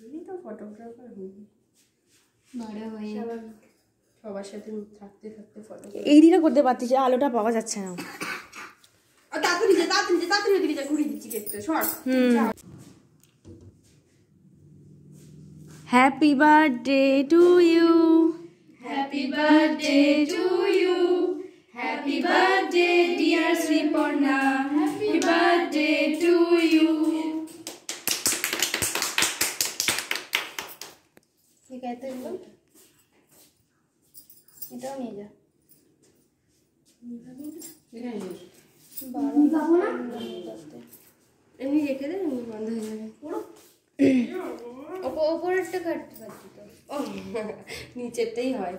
তুমি তো ফটোগ্রাফার হবি, বড় হয়ে সবার সাথে থাকতে থাকতে ফটো। এই দিকে করতে পারছিস, আলোটা পাওয়া যাচ্ছে না। তাড়াতাড়ি যা, তাড়াতাড়ি যা, তাড়াতাড়ি ওদিকে যা, ঘুরিয়ে দিচ্ছি কেকটা, সর। Happy birthday to you, happy birthday to you, happy birthday dear Sreeparna, happy birthday to you. ঠিক আছে, এটাও নিয়ে যা। এমনি রেখে দে, এমনি বন্ধ হয়ে যাবে। ওপরেরটা কাটতে পারছি তো, নিচেরটাই হয়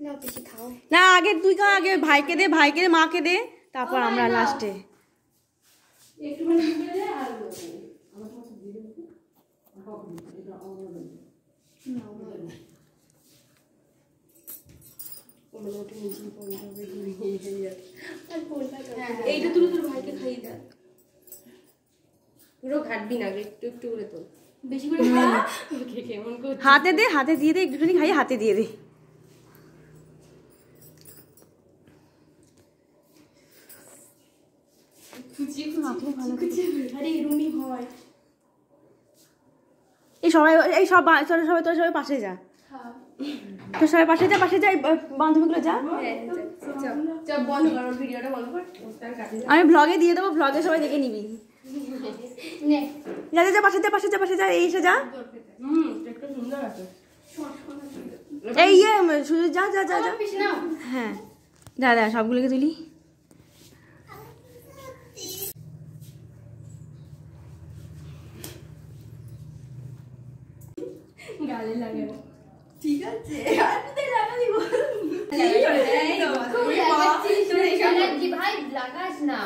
না বেশি খাও না আগে তুই খা, আগে ভাইকে দে, ভাইকে দে, মাকে দে, তারপর আমরা লাস্টে। একটুখানি ঢুকে দে। আর এইটা তুলে তোর ভাইকে খাইয়ে দেয়, পুরো ঘাটবি না, একটু একটু করে তোল, বেশি করে কেমন করছিস? হাতে দে, হাতে দিয়ে দে, একটুখানি খাইয়ে হাতে দিয়ে দে। আরে এরুমই হয়। এই সবাই, এই সব সবাই তোর সবাই পাশে যা, তোর সবাই পাশে যা, পাশে যা, বান্ধবীগুলো যা। বন্ধ কর, ভিডিওটা বন্ধ কর। আমি ব্লগে দিয়ে দেবো, ব্লগে সবাই দেখে নিবি। যা যা যা, পাশে যা, পাশে যা, পাশে যা, এই এসে যা। একটু সুন্দর আছে। এই শুধু যা যা যা যা। হ্যাঁ যা যা, সবগুলোকে তুলি। গালে লাগে না, ঠিক আছে, আর কোথায় লাগাবি বল? এই তো, ভাই লাগাস না।